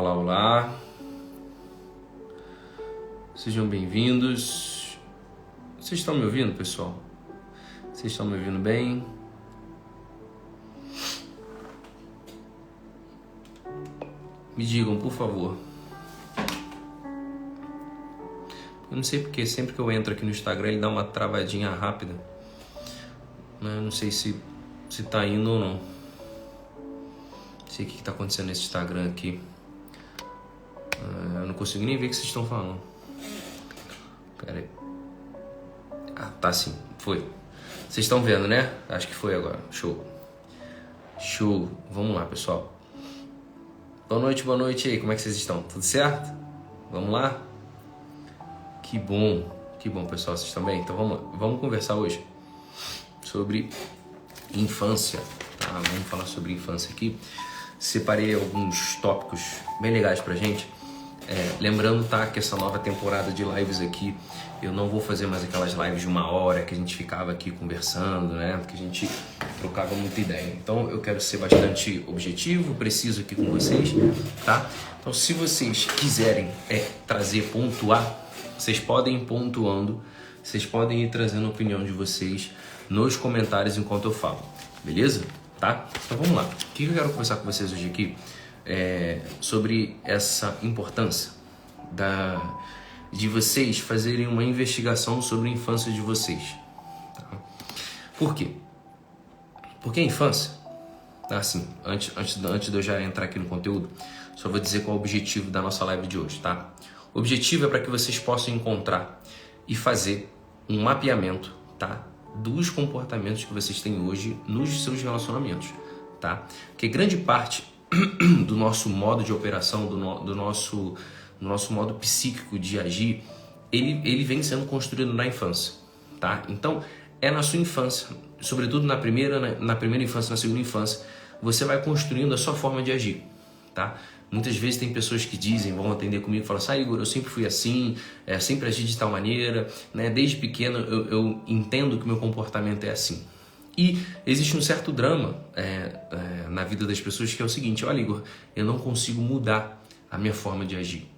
Olá, olá. Sejam bem-vindos. Vocês estão me ouvindo, pessoal? Vocês estão me ouvindo bem? Me digam, por favor. Eu não sei porque sempre que eu entro aqui no Instagram ele dá uma travadinha rápida. Eu não sei se tá indo ou não. Não sei o que tá acontecendo nesse Instagram aqui. Eu não consigo nem ver o que vocês estão falando. Pera aí. Ah, tá sim. Foi. Vocês estão vendo, né? Acho que foi agora. Show. Show. Vamos lá, pessoal. Boa noite aí. Como é que vocês estão? Tudo certo? Vamos lá? Que bom, pessoal. Vocês estão bem? Então vamos conversar hoje sobre infância, tá? Vamos falar sobre infância aqui. Separei alguns tópicos bem legais pra gente. Lembrando, tá, que essa nova temporada de lives aqui, eu não vou fazer mais aquelas lives de 1 hora que a gente ficava aqui conversando, né? Que a gente trocava muita ideia. Então eu quero ser bastante objetivo, preciso aqui com vocês, tá? Então se vocês quiserem trazer, pontuar, vocês podem ir pontuando, vocês podem ir trazendo a opinião de vocês nos comentários enquanto eu falo, beleza? Tá? Então vamos lá. O que eu quero conversar com vocês hoje aqui é sobre essa importância de vocês fazerem uma investigação sobre a infância de vocês. Tá? Por quê? Porque a infância, assim, antes de eu já entrar aqui no conteúdo, só vou dizer qual é o objetivo da nossa live de hoje, tá? O objetivo é para que vocês possam encontrar e fazer um mapeamento, tá, dos comportamentos que vocês têm hoje nos seus relacionamentos, tá? Porque grande parte do nosso modo de operação, do nosso modo psíquico de agir, ele vem sendo construído na infância, tá? Então, é na sua infância, sobretudo na primeira infância, na segunda infância, você vai construindo a sua forma de agir, tá? Muitas vezes tem pessoas que dizem, vão atender comigo e falam assim: Igor, eu sempre fui assim, sempre agi de tal maneira, né? Desde pequeno eu entendo que o meu comportamento é assim. E existe um certo drama na vida das pessoas que é o seguinte: olha, Igor, eu não consigo mudar a minha forma de agir,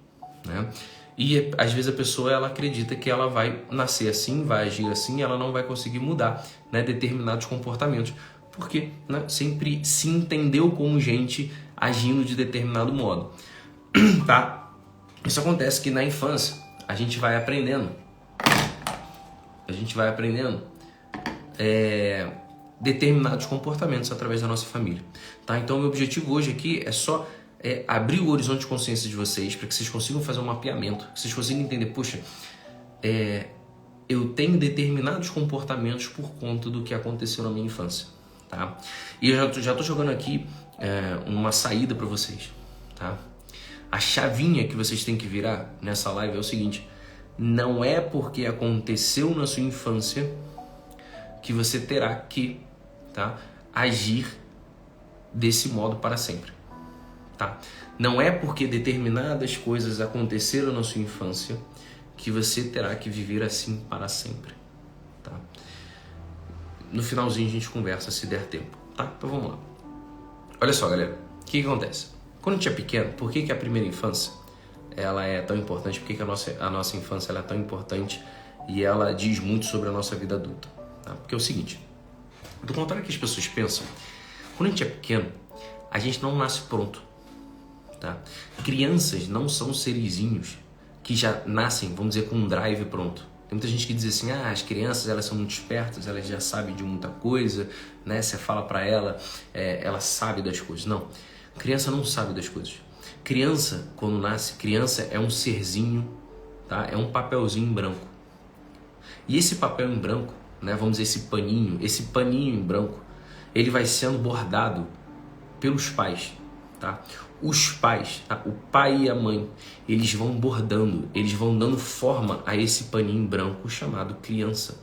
né? E às vezes a pessoa ela acredita que ela vai nascer assim, vai agir assim, ela não vai conseguir mudar, né, determinados comportamentos, porque, né, sempre se entendeu como gente agindo de determinado modo, tá? Isso acontece que na infância a gente vai aprendendo determinados comportamentos através da nossa família, tá? Então o meu objetivo hoje aqui é só abrir o horizonte de consciência de vocês para que vocês consigam fazer um mapeamento, que vocês consigam entender, puxa, eu tenho determinados comportamentos por conta do que aconteceu na minha infância, tá? E eu já tô jogando aqui uma saída para vocês, tá? A chavinha que vocês têm que virar nessa live é o seguinte: não é porque aconteceu na sua infância que você terá que, tá, agir desse modo para sempre, tá? Não é porque determinadas coisas aconteceram na sua infância que você terá que viver assim para sempre, tá? No finalzinho a gente conversa se der tempo, tá? Então vamos lá. Olha só, galera, o que acontece? Quando a gente é pequeno, por que a primeira infância ela é tão importante? Por que a nossa infância ela é tão importante e ela diz muito sobre a nossa vida adulta? Tá? Porque é o seguinte, do contrário que as pessoas pensam, quando a gente é pequeno, a gente não nasce pronto, tá? Crianças não são serizinhos que já nascem, vamos dizer, com um drive pronto. Tem muita gente que diz assim: as crianças elas são muito espertas, elas já sabem de muita coisa, né? Você fala pra ela, ela sabe das coisas. Não, criança não sabe das coisas. Criança, quando nasce, criança é um serzinho, tá? É um papelzinho em branco. E esse papel em branco, né? Vamos dizer, esse paninho em branco, ele vai sendo bordado pelos pais, tá? Os pais, tá? O pai e a mãe, eles vão bordando, eles vão dando forma a esse paninho branco chamado criança,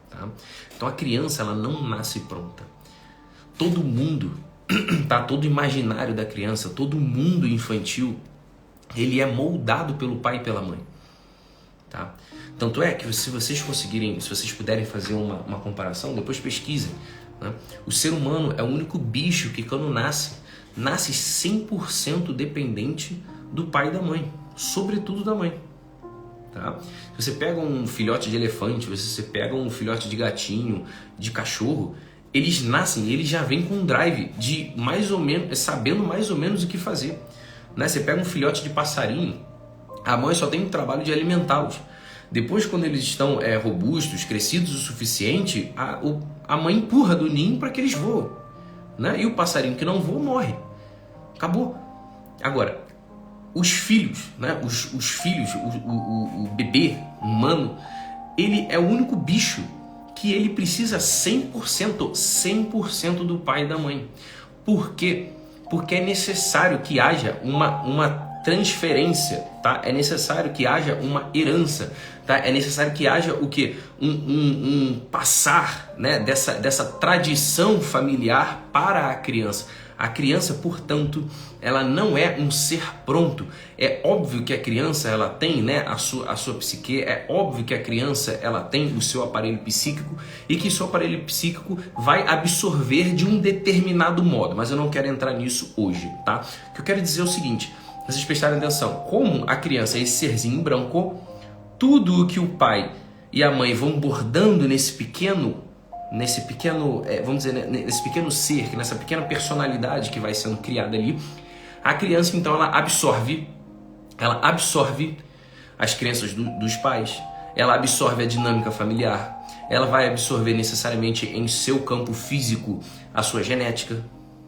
tá? Então a criança, ela não nasce pronta. Todo mundo, tá? Todo imaginário da criança, todo mundo infantil, ele é moldado pelo pai e pela mãe, tá? Tanto é que se vocês puderem fazer uma comparação, depois pesquisem, né? O ser humano é o único bicho que quando nasce 100% dependente do pai e da mãe, sobretudo da mãe. Tá? Se você pega um filhote de elefante, se você pega um filhote de gatinho, de cachorro, eles nascem, eles já vêm com um drive de mais ou menos, sabendo mais ou menos o que fazer. Né? Você pega um filhote de passarinho, a mãe só tem o trabalho de alimentá-los. Depois, quando eles estão robustos, crescidos o suficiente, a mãe empurra do ninho para que eles voem. Né? E o passarinho que não voa morre. Acabou. Agora, os filhos, né? os filhos, o bebê humano, ele é o único bicho que ele precisa 100% do pai e da mãe. Por quê? Porque é necessário que haja uma transferência, tá? É necessário que haja uma herança, tá? É necessário que haja o quê? Um passar, né? dessa tradição familiar para a criança. A criança, portanto, ela não é um ser pronto. É óbvio que a criança ela tem, né, a sua psique, é óbvio que a criança ela tem o seu aparelho psíquico e que o seu aparelho psíquico vai absorver de um determinado modo, mas eu não quero entrar nisso hoje, tá? O que eu quero dizer é o seguinte, vocês prestarem atenção, como a criança é esse serzinho branco, tudo o que o pai e a mãe vão bordando nesse pequeno, vamos dizer, nesse pequeno ser, nessa pequena personalidade que vai sendo criada ali, a criança então ela absorve as crenças dos pais, ela absorve a dinâmica familiar, ela vai absorver necessariamente em seu campo físico a sua genética,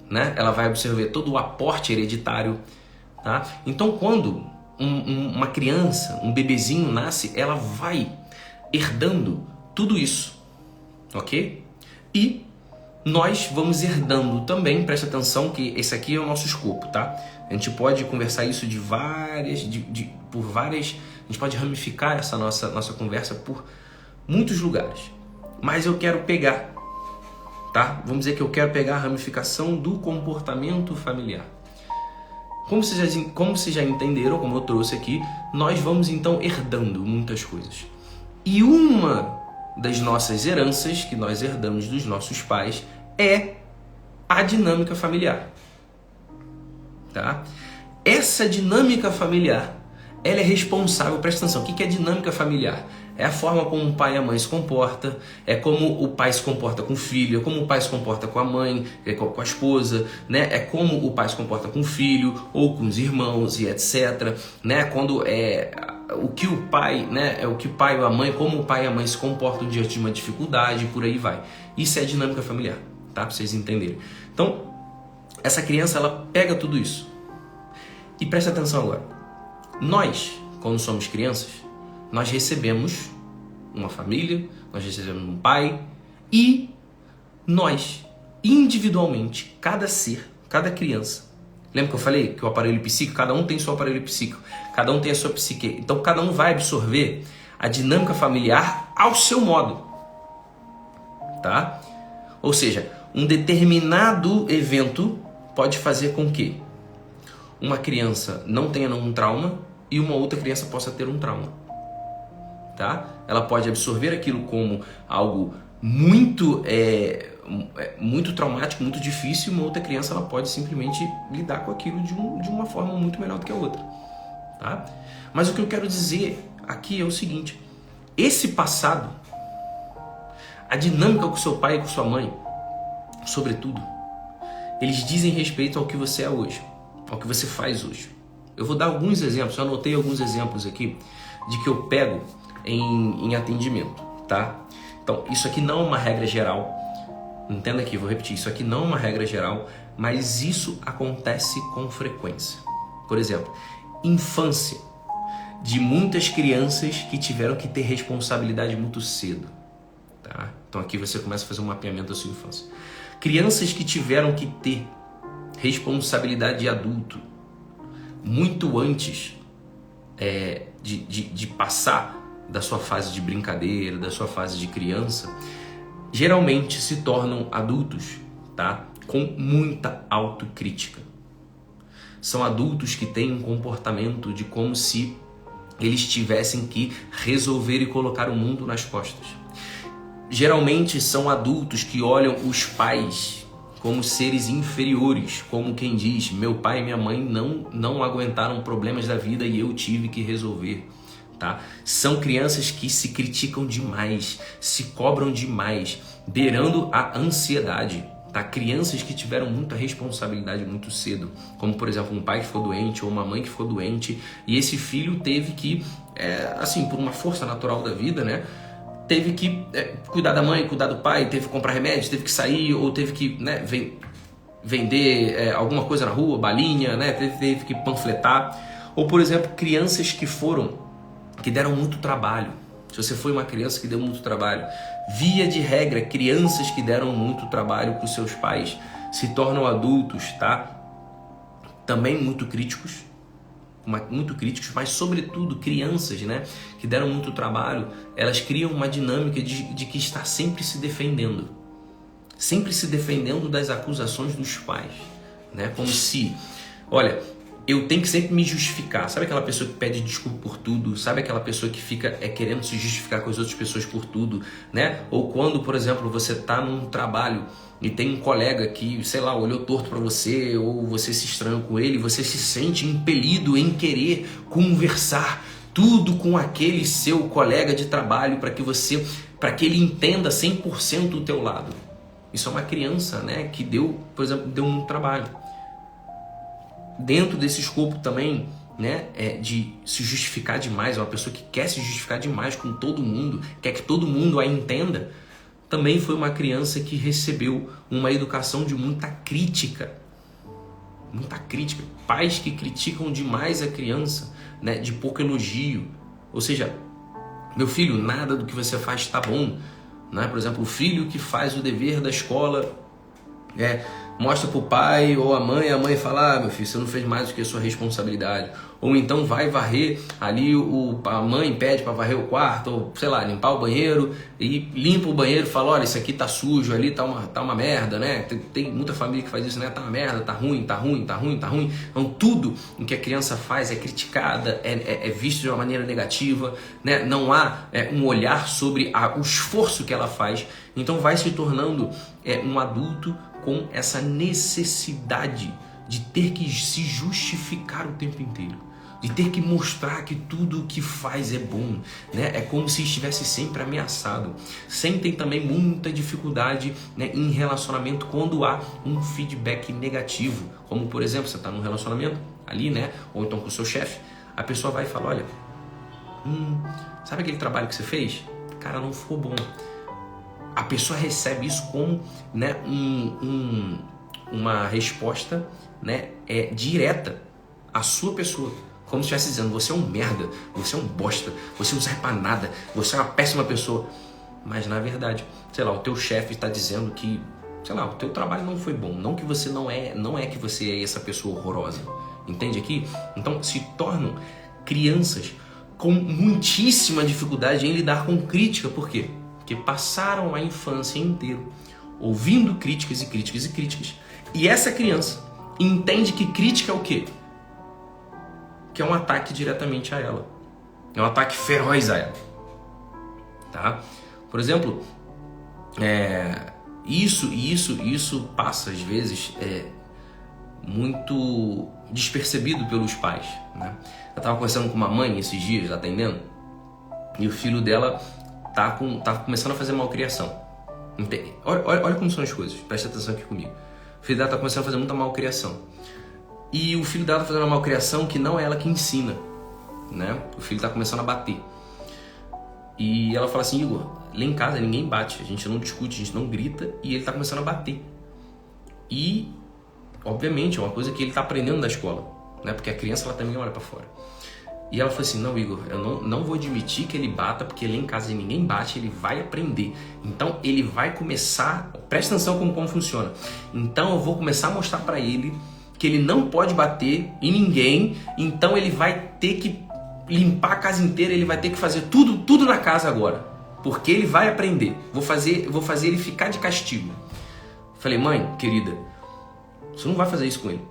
né? Ela vai absorver todo o aporte hereditário, tá? Então quando uma criança, um bebezinho nasce, ela vai herdando tudo isso. Ok? E nós vamos herdando também, presta atenção que esse aqui é o nosso escopo, tá? A gente pode conversar isso a gente pode ramificar essa nossa conversa por muitos lugares. Mas eu quero pegar, tá? Vamos dizer que eu quero pegar a ramificação do comportamento familiar. Como vocês já entenderam, como eu trouxe aqui, nós vamos então herdando muitas coisas. E uma das nossas heranças que nós herdamos dos nossos pais é a dinâmica familiar, tá? Essa dinâmica familiar, ela é responsável, presta atenção, o que é dinâmica familiar? É a forma como o pai e a mãe se comportam, é como o pai se comporta com o filho, é como o pai se comporta com a mãe, com a esposa, né? É como o pai se comporta com o filho ou com os irmãos e etc, né? Quando o que o pai, né, o pai ou a mãe, como o pai e a mãe se comportam diante de uma dificuldade, por aí vai. Isso é dinâmica familiar, tá? Pra vocês entenderem. Então, essa criança, ela pega tudo isso. E presta atenção agora. Nós, quando somos crianças, nós recebemos uma família, nós recebemos um pai e nós, individualmente, cada ser, cada criança. Lembra que eu falei que o aparelho psíquico, cada um tem seu aparelho psíquico, cada um tem a sua psique. Então cada um vai absorver a dinâmica familiar ao seu modo, tá? Ou seja, um determinado evento pode fazer com que uma criança não tenha um trauma e uma outra criança possa ter um trauma, tá? Ela pode absorver aquilo como algo muito traumático, muito difícil, e uma outra criança ela pode simplesmente lidar com aquilo de uma forma muito melhor do que a outra, tá? Mas o que eu quero dizer aqui é o seguinte, esse passado, a dinâmica com seu pai e com sua mãe, sobretudo, eles dizem respeito ao que você é hoje, ao que você faz hoje. Eu vou dar alguns exemplos, eu anotei alguns exemplos aqui de que eu pego em atendimento, tá? Então, isso aqui não é uma regra geral. Entenda aqui, vou repetir, isso aqui não é uma regra geral, mas isso acontece com frequência. Por exemplo, infância de muitas crianças que tiveram que ter responsabilidade muito cedo, tá? Então aqui você começa a fazer um mapeamento da sua infância. Crianças que tiveram que ter responsabilidade de adulto muito antes de passar da sua fase de brincadeira, da sua fase de criança, geralmente se tornam adultos, tá? Com muita autocrítica. São adultos que têm um comportamento de como se eles tivessem que resolver e colocar o mundo nas costas. Geralmente são adultos que olham os pais como seres inferiores, como quem diz, meu pai e minha mãe não aguentaram problemas da vida e eu tive que resolver. Tá? São crianças que se criticam demais, se cobram demais, beirando a ansiedade. Tá? Crianças que tiveram muita responsabilidade muito cedo, como por exemplo um pai que ficou doente ou uma mãe que ficou doente e esse filho teve que, assim, por uma força natural da vida, né? Teve que cuidar da mãe, cuidar do pai, teve que comprar remédio, teve que sair ou teve que, né, vender alguma coisa na rua, balinha, né? Teve que panfletar. Ou por exemplo, crianças que deram muito trabalho. Se você foi uma criança que deu muito trabalho, via de regra, crianças que deram muito trabalho para os seus pais se tornam adultos, tá? Também muito críticos, mas sobretudo crianças, né, que deram muito trabalho, elas criam uma dinâmica de que está sempre se defendendo das acusações dos pais, né? Como se, olha, eu tenho que sempre me justificar. Sabe aquela pessoa que pede desculpa por tudo? Sabe aquela pessoa que fica querendo se justificar com as outras pessoas por tudo, né? Ou quando, por exemplo, você está num trabalho e tem um colega que, sei lá, olhou torto para você, ou você se estranhou com ele, você se sente impelido em querer conversar tudo com aquele seu colega de trabalho para que ele entenda 100% o teu lado. Isso é uma criança, né, que por exemplo, deu um trabalho. Dentro desse escopo também, né, de se justificar demais, é uma pessoa que quer se justificar demais com todo mundo, quer que todo mundo a entenda, também foi uma criança que recebeu uma educação de muita crítica. Muita crítica. Pais que criticam demais a criança, né, de pouco elogio. Ou seja, meu filho, nada do que você faz está bom. Né? Por exemplo, o filho que faz o dever da escola, mostra pro pai ou a mãe fala, meu filho, você não fez mais do que a sua responsabilidade. Ou então vai varrer ali, a mãe pede para varrer o quarto, ou sei lá, limpar o banheiro, e limpa o banheiro e fala, olha, isso aqui tá sujo, ali tá uma merda, né? Tem muita família que faz isso, né? Tá uma merda, tá ruim. Então tudo o que a criança faz é criticada, é visto de uma maneira negativa, né? Não há um olhar sobre o esforço que ela faz. Então vai se tornando um adulto com essa necessidade de ter que se justificar o tempo inteiro, de ter que mostrar que tudo o que faz é bom, né? É como se estivesse sempre ameaçado. Sentem também muita dificuldade, né, em relacionamento quando há um feedback negativo, como por exemplo, você está num relacionamento ali, né, ou então com o seu chefe, a pessoa vai e fala, olha, sabe aquele trabalho que você fez? Cara, não ficou bom. A pessoa recebe isso como, né, uma resposta, né, direta à sua pessoa. Como se estivesse dizendo, você é um merda, você é um bosta, você não serve pra nada, você é uma péssima pessoa. Mas na verdade, sei lá, o teu chefe está dizendo que, sei lá, o teu trabalho não foi bom. Não que você não é que você é essa pessoa horrorosa. Entende aqui? Então se tornam crianças com muitíssima dificuldade em lidar com crítica. Por quê? Porque passaram a infância inteira ouvindo críticas. E essa criança entende que crítica é o quê? Que é um ataque diretamente a ela. É um ataque feroz a ela. Tá? Por exemplo, isso passa às vezes muito despercebido pelos pais, né? Eu estava conversando com uma mãe esses dias, atendendo, e o filho dela tá começando a fazer malcriação. Olha como são as coisas, presta atenção aqui comigo. O filho dela tá começando a fazer muita malcriação. E o filho dela tá fazendo uma malcriação que não é ela que ensina, né? O filho tá começando a bater. E ela fala assim, Igor, lá em casa ninguém bate, a gente não discute, a gente não grita, e ele tá começando a bater. E, obviamente, é uma coisa que ele tá aprendendo da escola, né? Porque a criança, ela também olha pra fora. E ela falou assim, não, Igor, eu não vou admitir que ele bata, porque lá em casa ninguém bate, ele vai aprender. Então ele vai começar, presta atenção como funciona. Então eu vou começar a mostrar pra ele que ele não pode bater em ninguém, então ele vai ter que limpar a casa inteira, ele vai ter que fazer tudo na casa agora, porque ele vai aprender. Vou fazer ele ficar de castigo. Falei, mãe, querida, você não vai fazer isso com ele.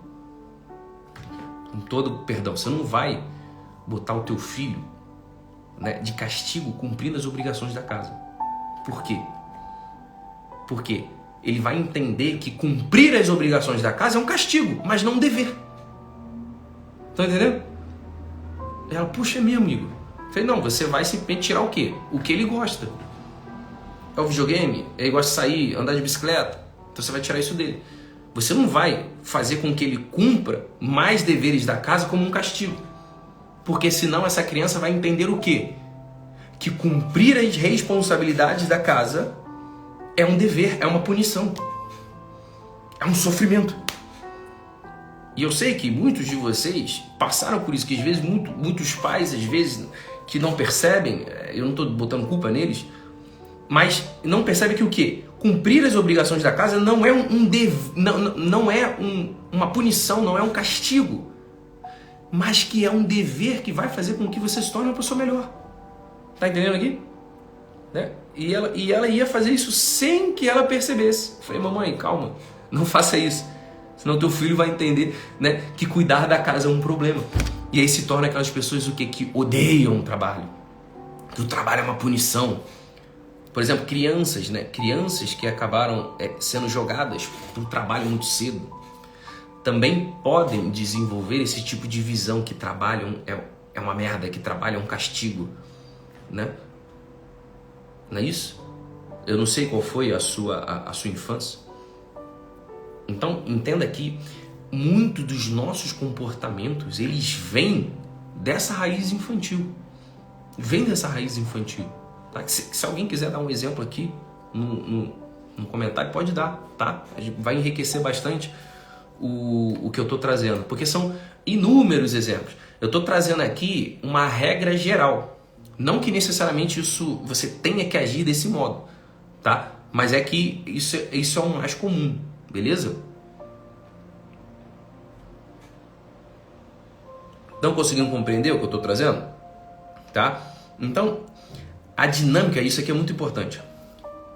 Com todo perdão, você não vai botar o teu filho, né, de castigo cumprindo as obrigações da casa. Por quê? Porque ele vai entender que cumprir as obrigações da casa é um castigo, mas não um dever. Tá entendendo? Ela, puxa, é meu amigo. Eu falei, não, você vai simplesmente tirar o quê? O que ele gosta. É o videogame, ele gosta de sair, andar de bicicleta, então você vai tirar isso dele. Você não vai fazer com que ele cumpra mais deveres da casa como um castigo. Porque senão essa criança vai entender o quê? Que cumprir as responsabilidades da casa é um dever, é uma punição. É um sofrimento. E eu sei que muitos de vocês passaram por isso, que às vezes muitos pais, às vezes, que não percebem, eu não estou botando culpa neles, mas não percebem que o quê? Cumprir as obrigações da casa não é uma punição, não é um castigo, mas que é um dever que vai fazer com que você se torne uma pessoa melhor. Tá entendendo aqui? Né? E ela ia fazer isso sem que ela percebesse. Eu falei, mamãe, calma, não faça isso. Senão teu filho vai entender, né, que cuidar da casa é um problema. E aí se torna aquelas pessoas o quê? Que odeiam o trabalho. Que o trabalho é uma punição. Por exemplo, crianças, né? Crianças que acabaram sendo jogadas para o trabalho muito cedo também podem desenvolver esse tipo de visão que trabalho é uma merda, que trabalho é um castigo, né? Não é isso? Eu não sei qual foi a sua infância. Então, entenda que muito dos nossos comportamentos, eles vêm dessa raiz infantil. Vem dessa raiz infantil. Tá? Se alguém quiser dar um exemplo aqui no comentário, pode dar, tá? A gente vai enriquecer bastante o que eu estou trazendo, porque são inúmeros exemplos. Eu estou trazendo aqui uma regra geral. Não que necessariamente isso você tenha que agir desse modo, tá? Mas é que isso é o mais comum, beleza? Estão conseguindo compreender o que eu estou trazendo? Tá? Então, a dinâmica, isso aqui é muito importante.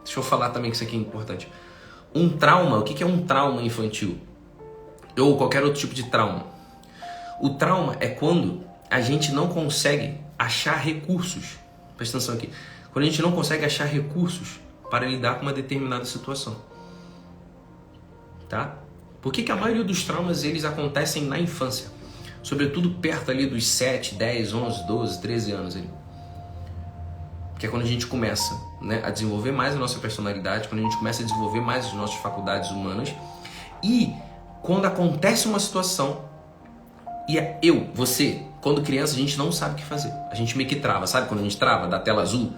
Deixa eu falar também que isso aqui é importante. Um trauma, o que é um trauma infantil? Ou qualquer outro tipo de trauma. O trauma é quando a gente não consegue achar recursos. Presta atenção aqui. Quando a gente não consegue achar recursos para lidar com uma determinada situação. Tá? Por que a maioria dos traumas eles acontecem na infância? Sobretudo perto ali dos 7, 10, 11, 12, 13 anos ali. Que é quando a gente começa, né, a desenvolver mais a nossa personalidade, quando a gente começa a desenvolver mais as nossas faculdades humanas. E quando acontece uma situação, e você, quando criança, a gente não sabe o que fazer. A gente meio que trava, sabe quando a gente trava, da tela azul?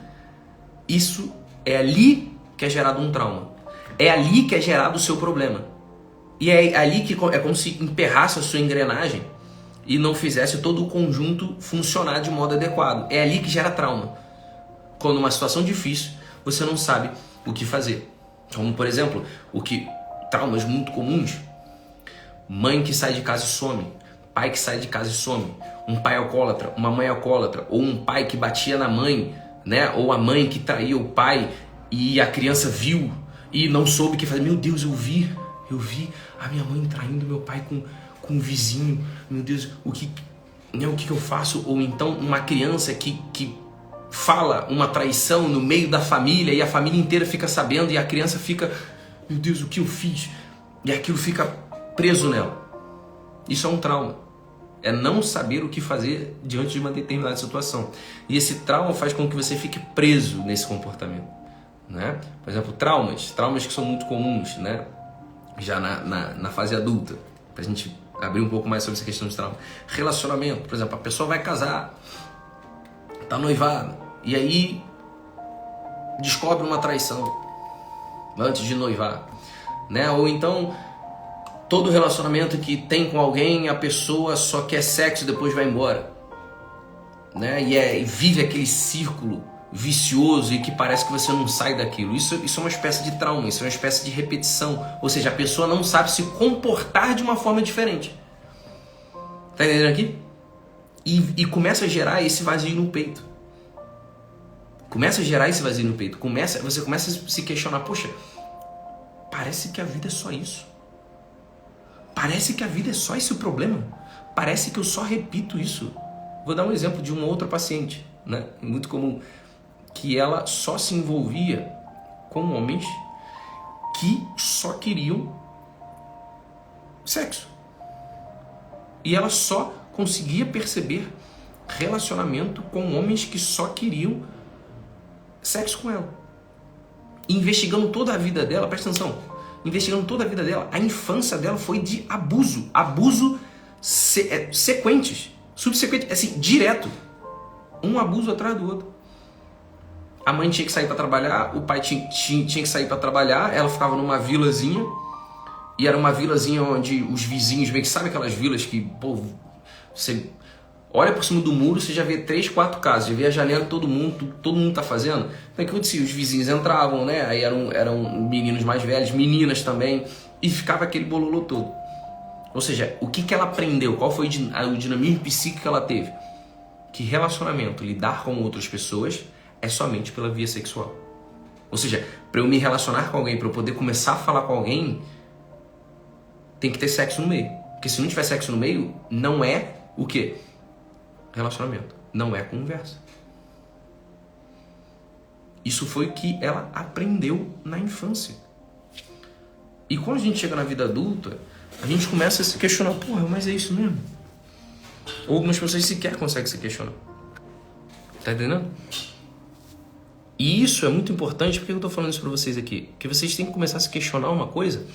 Isso é ali que é gerado um trauma. É ali que é gerado o seu problema. E é ali que é como se emperrasse a sua engrenagem e não fizesse todo o conjunto funcionar de modo adequado. É ali que gera trauma. Quando uma situação difícil, você não sabe o que fazer. Como, por exemplo, traumas muito comuns. Mãe que sai de casa e some. Pai que sai de casa e some. Um pai alcoólatra, uma mãe alcoólatra. Ou um pai que batia na mãe, né? Ou a mãe que traía o pai e a criança viu e não soube o que fazer. Meu Deus, eu vi a minha mãe traindo meu pai com um vizinho. Meu Deus, o que eu faço? Ou então uma criança que fala uma traição no meio da família e a família inteira fica sabendo e a criança fica, meu Deus, o que eu fiz? E aquilo fica preso nela. Isso é um trauma. É não saber o que fazer diante de uma determinada situação. E esse trauma faz com que você fique preso nesse comportamento, né? Por exemplo, traumas que são muito comuns, né? Já na fase adulta, pra gente abrir um pouco mais sobre essa questão de trauma. Relacionamento, por exemplo, a pessoa vai casar, tá noivada, e aí descobre uma traição antes de noivar, né? Ou então todo relacionamento que tem com alguém, a pessoa só quer sexo e depois vai embora, né? E vive aquele círculo vicioso e que parece que você não sai daquilo. Isso é uma espécie de trauma, isso é uma espécie de repetição. Ou seja, a pessoa não sabe se comportar de uma forma diferente. Tá entendendo aqui? E começa a gerar esse vazio no peito. Você começa a se questionar, poxa, parece que a vida é só isso. Parece que a vida é só esse o problema. Parece que eu só repito isso. Vou dar um exemplo de uma outra paciente, né? Muito comum. Que ela só se envolvia com homens que só queriam sexo. E ela só conseguia perceber relacionamento com homens que só queriam sexo com ela. E investigando toda a vida dela, presta atenção, investigando toda a vida dela, a infância dela foi de abuso sequentes, subsequente, assim, direto. Um abuso atrás do outro. A mãe tinha que sair para trabalhar, o pai tinha que sair para trabalhar, ela ficava numa vilazinha, e era uma vilazinha onde os vizinhos, bem que sabe aquelas vilas que, pô, você olha por cima do muro, você já vê 3, 4 casas, já vê a janela, todo mundo tá fazendo. Então o que acontecia? Os vizinhos entravam, né? Aí eram meninos mais velhos, meninas também, e ficava aquele bololô todo. Ou seja, o que ela aprendeu? Qual foi o dinamismo psíquico que ela teve? Que relacionamento, lidar com outras pessoas, é somente pela via sexual. Ou seja, para eu me relacionar com alguém, para eu poder começar a falar com alguém, tem que ter sexo no meio. Porque se não tiver sexo no meio, não é o quê? Relacionamento. Não é conversa. Isso foi o que ela aprendeu na infância. E quando a gente chega na vida adulta, a gente começa a se questionar, porra, mas é isso mesmo? Ou algumas pessoas sequer conseguem se questionar. Tá entendendo? E isso é muito importante. Por que eu tô falando isso pra vocês aqui? Porque vocês têm que começar a se questionar uma coisa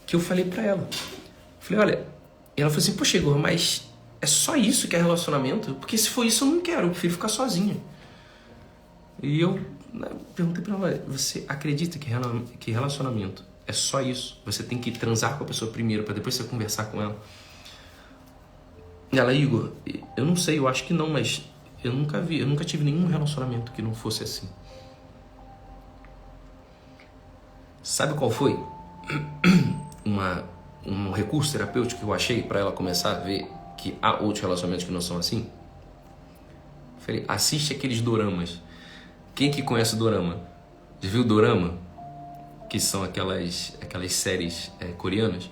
que eu falei pra ela. Falei, olha... E ela falou assim, poxa, Igor, mas é só isso que é relacionamento? Porque se for isso eu não quero, eu prefiro ficar sozinha. E eu perguntei pra ela, você acredita que relacionamento é só isso? Você tem que transar com a pessoa primeiro, pra depois você conversar com ela? E ela, Igor, eu não sei, eu acho que não, mas eu nunca tive nenhum relacionamento que não fosse assim. Sabe qual foi um recurso terapêutico que eu achei para ela começar a ver que há outros relacionamentos que não são assim? Falei, assiste aqueles doramas. Quem que conhece o dorama? Já viu o dorama? Que são aquelas séries coreanas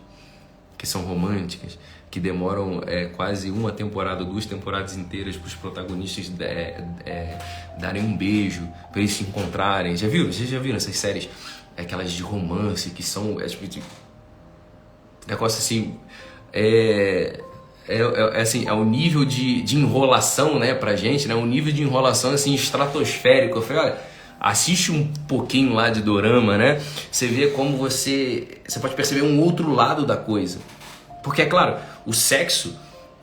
que são românticas, que demoram quase uma temporada, 2 temporadas inteiras para os protagonistas darem um beijo, para eles se encontrarem. Já viram? Vocês já viram essas séries? Aquelas de romance, que são negócio assim, assim, é o nível de enrolação, né, pra gente, né, um nível de enrolação assim estratosférico. Eu falei, olha, assiste um pouquinho lá de dorama, né, você vê como você pode perceber um outro lado da coisa. Porque é claro, o sexo,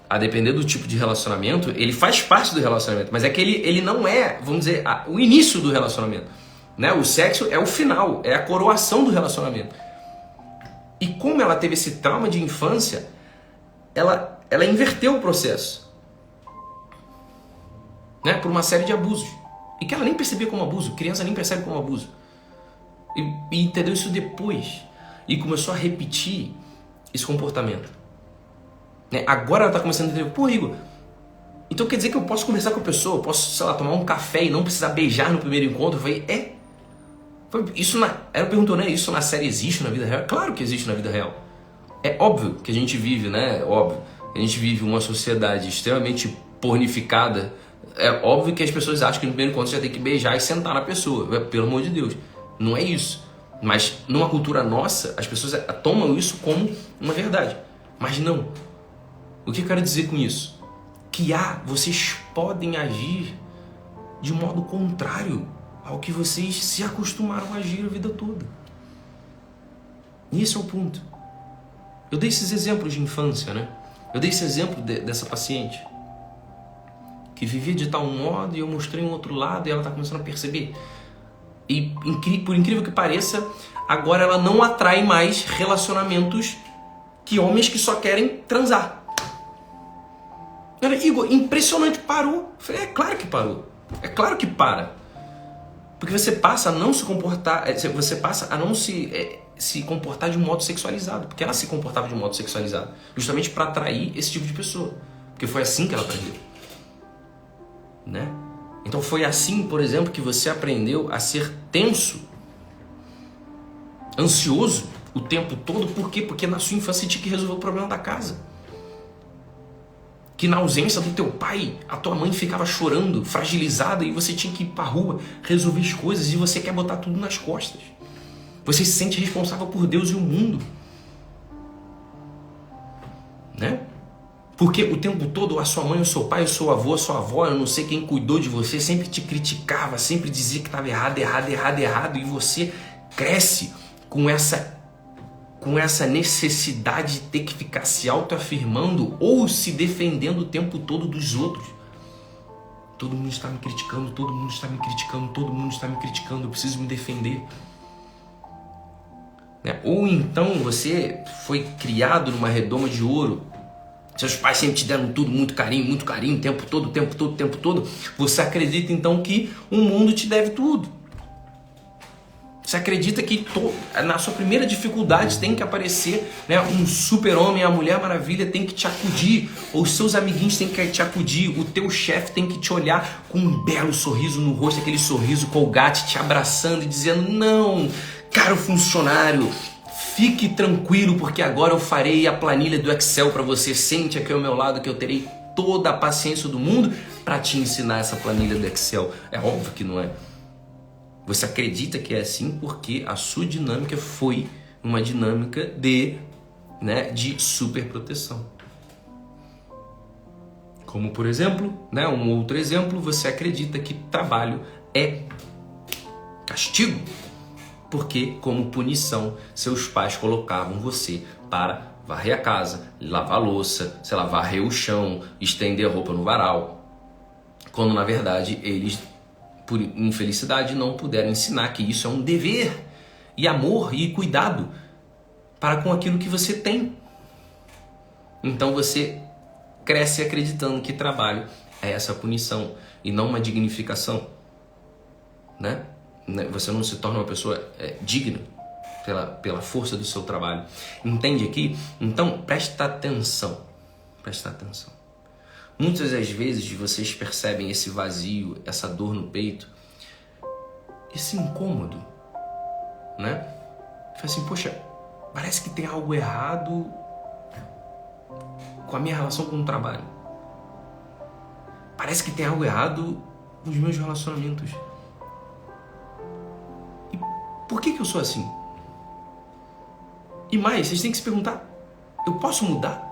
a depender do tipo de relacionamento, ele faz parte do relacionamento, mas é que ele não é, vamos dizer, o início do relacionamento, né? O sexo é o final, é a coroação do relacionamento. E como ela teve esse trauma de infância, ela inverteu o processo, né? Por uma série de abusos. E que ela nem percebia como abuso, criança nem percebe como abuso. E entendeu isso depois. E começou a repetir esse comportamento. Né? Agora ela está começando a entender, pô, Igor, então quer dizer que eu posso conversar com a pessoa, eu posso, sei lá, tomar um café e não precisar beijar no primeiro encontro? Eu falei, ela perguntou, né? Isso na série existe na vida real? Claro que existe na vida real. É óbvio que a gente vive, né? Óbvio. A gente vive uma sociedade extremamente pornificada. É óbvio que as pessoas acham que no primeiro encontro você já tem que beijar e sentar na pessoa. Pelo amor de Deus. Não é isso. Mas numa cultura nossa, as pessoas tomam isso como uma verdade. Mas não. O que eu quero dizer com isso? Que vocês podem agir de modo contrário ao que vocês se acostumaram a agir a vida toda. E esse é o ponto. Eu dei esses exemplos de infância, né? Eu dei esse exemplo dessa paciente que vivia de tal modo e eu mostrei um outro lado e ela está começando a perceber. E por incrível que pareça, agora ela não atrai mais relacionamentos que homens que só querem transar. Ela, Igor, impressionante, parou. Eu falei, é claro que parou. É claro que para. Porque você passa a não se comportar, você passa a não se comportar de um modo sexualizado. Porque ela se comportava de um modo sexualizado. Justamente para atrair esse tipo de pessoa. Porque foi assim que ela aprendeu. Né? Então foi assim, por exemplo, que você aprendeu a ser tenso, ansioso o tempo todo. Por quê? Porque na sua infância você tinha que resolver o problema da casa. Que na ausência do teu pai, a tua mãe ficava chorando, fragilizada, e você tinha que ir pra rua resolver as coisas e você quer botar tudo nas costas. Você se sente responsável por Deus e o mundo. Né? Porque o tempo todo a sua mãe, o seu pai, o seu avô, a sua avó, eu não sei quem cuidou de você, sempre te criticava, sempre dizia que estava errado, e você cresce com essa necessidade de ter que ficar se autoafirmando ou se defendendo o tempo todo dos outros. Todo mundo está me criticando, todo mundo está me criticando, todo mundo está me criticando, eu preciso me defender. Né? Ou então você foi criado numa redoma de ouro, seus pais sempre te deram tudo, muito carinho, o tempo todo. Você acredita então que o mundo te deve tudo. Você acredita que na sua primeira dificuldade tem que aparecer, né, um super-homem, a Mulher Maravilha tem que te acudir, ou os seus amiguinhos têm que te acudir, o teu chefe tem que te olhar com um belo sorriso no rosto, aquele sorriso Colgate te abraçando e dizendo: não, caro funcionário, fique tranquilo, porque agora eu farei a planilha do Excel para você. Sente aqui ao meu lado que eu terei toda a paciência do mundo para te ensinar essa planilha do Excel. É óbvio que não é. Você acredita que é assim porque a sua dinâmica foi uma dinâmica de super proteção. Como, por exemplo, né, um outro exemplo, você acredita que trabalho é castigo. Porque, como punição, seus pais colocavam você para varrer a casa, lavar a louça, sei lá, varrer o chão, estender a roupa no varal. Quando, na verdade, eles, por infelicidade, não puderam ensinar que isso é um dever e amor e cuidado para com aquilo que você tem. Então você cresce acreditando que trabalho é essa punição e não uma dignificação, né? Você não se torna uma pessoa digna pela força do seu trabalho. Entende aqui? Então presta atenção. Presta atenção. Muitas das vezes vocês percebem esse vazio, essa dor no peito, esse incômodo, né? Fala assim, poxa, parece que tem algo errado com a minha relação com o trabalho. Parece que tem algo errado nos meus relacionamentos. E por que eu sou assim? E mais, vocês têm que se perguntar, eu posso mudar?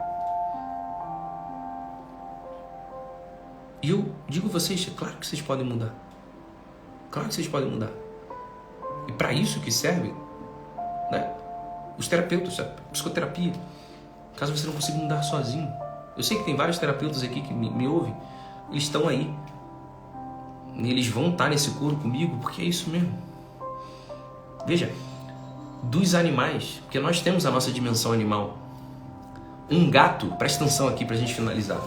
E eu digo a vocês, claro que vocês podem mudar. Claro que vocês podem mudar. E para isso que serve, né, os terapeutas, a psicoterapia. Caso você não consiga mudar sozinho. Eu sei que tem vários terapeutas aqui que me ouvem. Eles estão aí. E eles vão estar nesse coro comigo, porque é isso mesmo. Veja, dos animais, porque nós temos a nossa dimensão animal. Um gato, presta atenção aqui pra gente finalizar.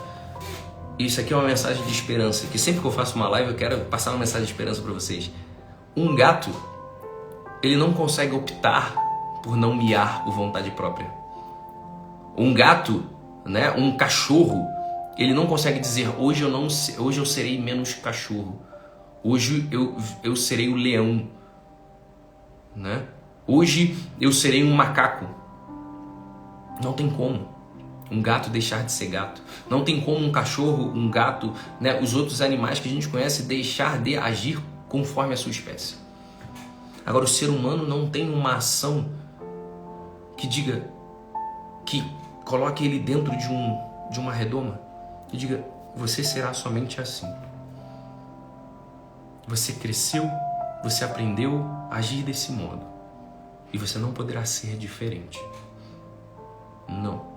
Isso aqui é uma mensagem de esperança, que sempre que eu faço uma live eu quero passar uma mensagem de esperança para vocês. Um gato, ele não consegue optar por não miar por vontade própria. Um gato, né, um cachorro, ele não consegue dizer hoje eu serei menos cachorro. Hoje eu serei o leão, né? Hoje eu serei um macaco. Não tem como um gato deixar de ser gato. Não tem como um cachorro, um gato, né, os outros animais que a gente conhece deixar de agir conforme a sua espécie. Agora, o ser humano não tem uma ação que diga, que coloque ele dentro de uma redoma e diga, você será somente assim. Você cresceu, você aprendeu a agir desse modo e você não poderá ser diferente. Não.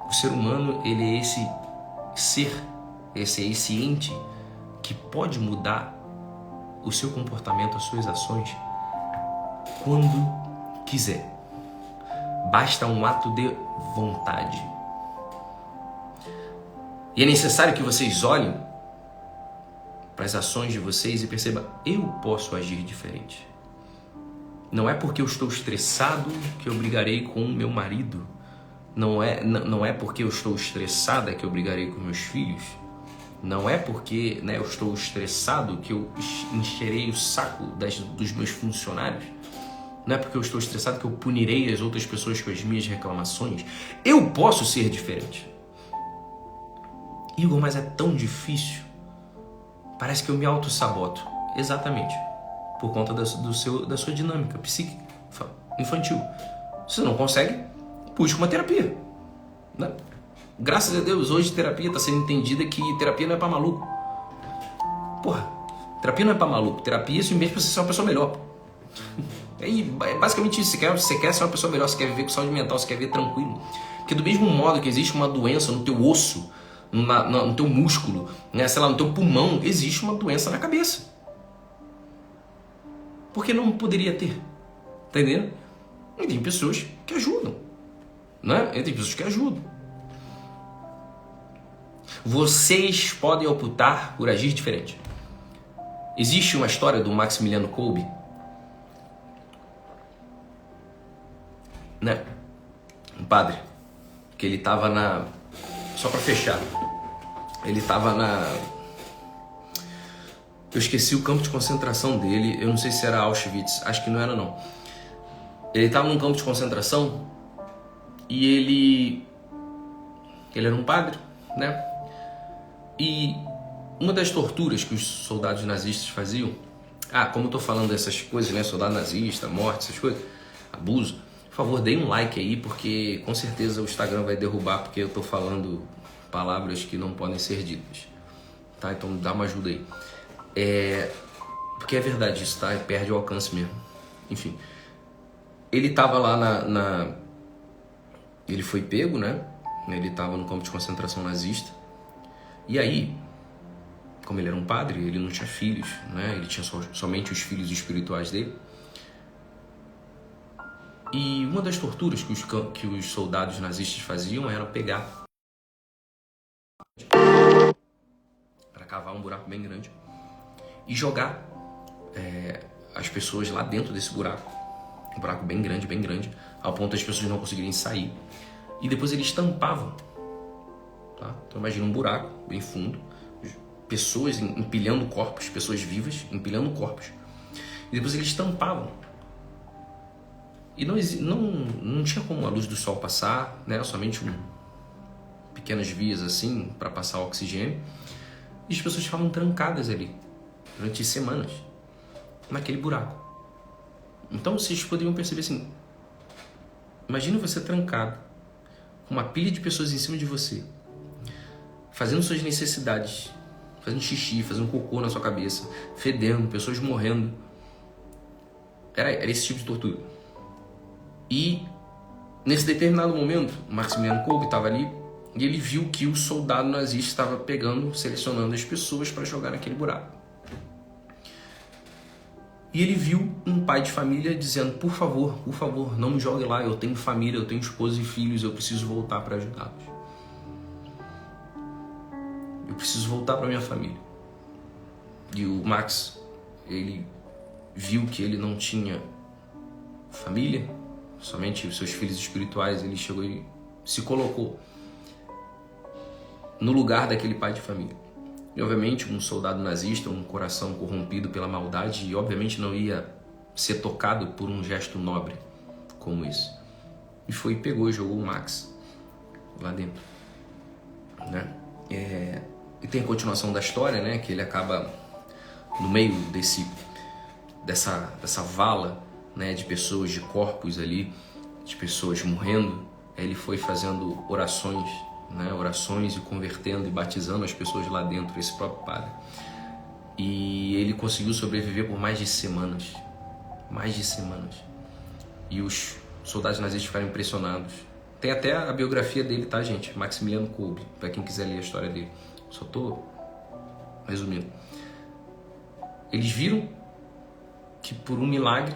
O ser humano, ele é esse ser, esse ente que pode mudar o seu comportamento, as suas ações, quando quiser. Basta um ato de vontade. E é necessário que vocês olhem para as ações de vocês e percebam, eu posso agir diferente. Não é porque eu estou estressado que eu brigarei com o meu marido. Não é porque eu estou estressada que eu brigarei com meus filhos. Não é porque, né, eu estou estressado que eu encherei o saco dos meus funcionários. Não é porque eu estou estressado que eu punirei as outras pessoas com as minhas reclamações. Eu posso ser diferente. Igor, mas é tão difícil. Parece que eu me auto-saboto. Exatamente. por conta da sua dinâmica psíquica infantil. Se não consegue, busca uma terapia, né? Graças a Deus, hoje terapia está sendo entendida que terapia não é para maluco. Porra, terapia não é para maluco. Terapia é simplesmente para você ser uma pessoa melhor. É basicamente isso. Você quer ser uma pessoa melhor, você quer viver com saúde mental, você quer viver tranquilo. Porque do mesmo modo que existe uma doença no teu osso, no teu músculo, né, sei lá, no teu pulmão, existe uma doença na cabeça. Por que não poderia ter? Tá entendendo? E tem pessoas que ajudam, né? E tem pessoas que ajudam. Vocês podem optar por agir diferente. Existe uma história do Maximiliano Kolbe, né? Um padre, que ele tava só pra fechar, ele tava eu esqueci o campo de concentração dele, eu não sei se era Auschwitz, acho que não era não. Ele tava num campo de concentração e ele era um padre, né? E uma das torturas que os soldados nazistas faziam, como eu tô falando dessas coisas, né? Soldado nazista, morte, essas coisas, abuso, por favor, deem um like aí, porque com certeza o Instagram vai derrubar, porque eu tô falando palavras que não podem ser ditas, tá? Então dá uma ajuda aí. Porque é verdade isso, tá? Perde o alcance mesmo. Enfim, ele tava lá ele foi pego, né? Ele tava no campo de concentração nazista. E aí, como ele era um padre, ele não tinha filhos, né? Ele tinha somente os filhos espirituais dele. E uma das torturas que os soldados nazistas faziam era pegar, para cavar um buraco bem grande e jogar as pessoas lá dentro desse buraco. Um buraco bem grande, ao ponto das pessoas não conseguirem sair. E depois eles tampavam, tá? Então imagina um buraco bem fundo, pessoas empilhando corpos, pessoas vivas empilhando corpos. E depois eles tampavam. E não tinha como a luz do sol passar, né? Somente pequenas vias assim para passar oxigênio. E as pessoas ficavam trancadas ali durante semanas naquele buraco. Então vocês poderiam perceber assim, imagina você trancado com uma pilha de pessoas em cima de você, fazendo suas necessidades, fazendo xixi, fazendo cocô na sua cabeça, fedendo, pessoas morrendo. Era esse tipo de tortura. E nesse determinado momento, o Maximiliano Kolbe estava ali e ele viu que o soldado nazista estava selecionando as pessoas para jogar naquele buraco. E ele viu um pai de família dizendo, por favor, não me jogue lá, eu tenho família, eu tenho esposa e filhos, eu preciso voltar para ajudá-los. Eu preciso voltar para minha família. E o Max, ele viu que ele não tinha família, somente os seus filhos espirituais, ele chegou e se colocou no lugar daquele pai de família. E obviamente um soldado nazista, um coração corrompido pela maldade, e obviamente não ia ser tocado por um gesto nobre como esse. E foi e pegou e jogou o Max lá dentro, né? E tem a continuação da história, né? Que ele acaba no meio dessa vala, né? De pessoas, de corpos ali, de pessoas morrendo. Ele foi fazendo orações, né? Orações e convertendo e batizando as pessoas lá dentro, esse próprio padre. E ele conseguiu sobreviver por mais de semanas. E os soldados nazistas ficaram impressionados. Tem até a biografia dele, tá, gente? Maximiliano Kolbe, para quem quiser ler a história dele. Só tô resumindo. Eles viram que por um milagre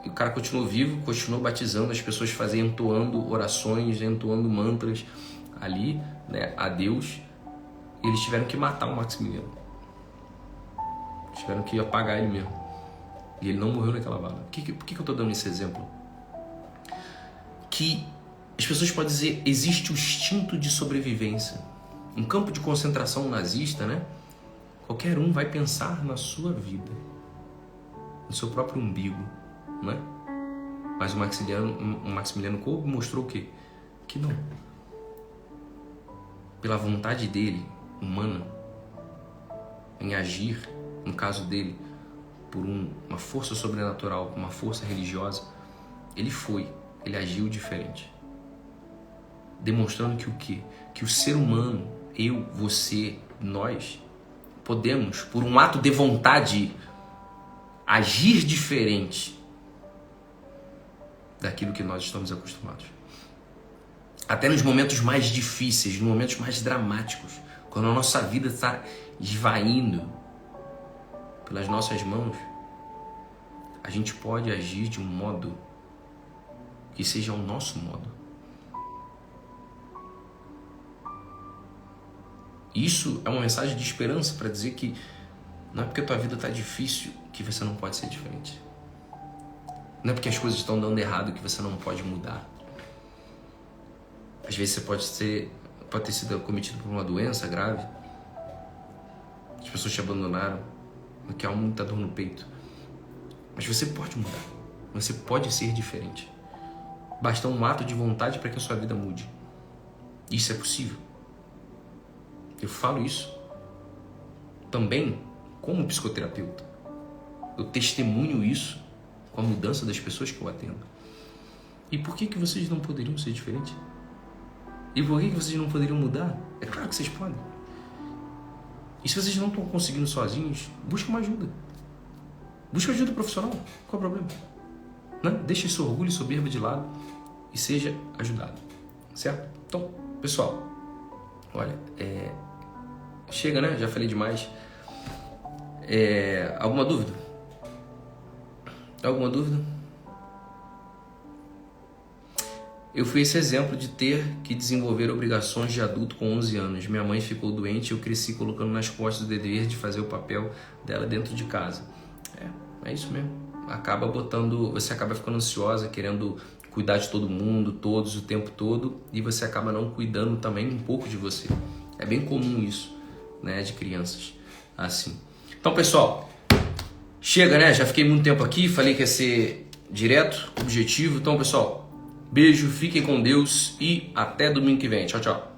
o cara continuou vivo, continuou batizando, as pessoas faziam entoando orações, entoando mantras ali, né, a Deus. E eles tiveram que matar o Maximiliano. Tiveram que apagar ele mesmo. E ele não morreu naquela bala. Por que eu tô dando esse exemplo? Que as pessoas podem dizer, existe o instinto de sobrevivência. Em campo de concentração nazista, né? Qualquer um vai pensar na sua vida, no seu próprio umbigo, né? Mas o Maximiliano Kolbe mostrou o quê? Que não. Pela vontade dele, humana, em agir, no caso dele, por uma força sobrenatural, uma força religiosa, ele agiu diferente. Demonstrando que o quê? Que o ser humano, eu, você, nós, podemos, por um ato de vontade, agir diferente daquilo que nós estamos acostumados. Até nos momentos mais difíceis, nos momentos mais dramáticos, quando a nossa vida está esvaindo pelas nossas mãos, a gente pode agir de um modo que seja o nosso modo. Isso é uma mensagem de esperança para dizer que não é porque a tua vida está difícil que você não pode ser diferente. Não é porque as coisas estão dando errado que você não pode mudar. Às vezes você pode ter sido acometido por uma doença grave, as pessoas te abandonaram, que há muita dor no peito. Mas você pode mudar, você pode ser diferente. Basta um ato de vontade para que a sua vida mude. Isso é possível. Eu falo isso também como psicoterapeuta. Eu testemunho isso com a mudança das pessoas que eu atendo. E por que vocês não poderiam ser diferentes? E por que vocês não poderiam mudar? É claro que vocês podem. E se vocês não estão conseguindo sozinhos, busca uma ajuda. Busca ajuda profissional. Qual é o problema? Não? Deixe esse orgulho e soberba de lado e seja ajudado. Certo? Então, pessoal, olha, chega, né? Já falei demais. Alguma dúvida? Alguma dúvida? Eu fui esse exemplo de ter que desenvolver obrigações de adulto com 11 anos. Minha mãe ficou doente e eu cresci colocando nas costas o dever de fazer o papel dela dentro de casa. É isso mesmo. Você acaba ficando ansiosa, querendo cuidar de todo mundo, todos, o tempo todo, e você acaba não cuidando também um pouco de você. É bem comum isso, né, de crianças assim. Então, pessoal, chega, né? Já fiquei muito tempo aqui, falei que ia ser direto, objetivo. Então, pessoal, beijo, fiquem com Deus e até domingo que vem. Tchau, tchau.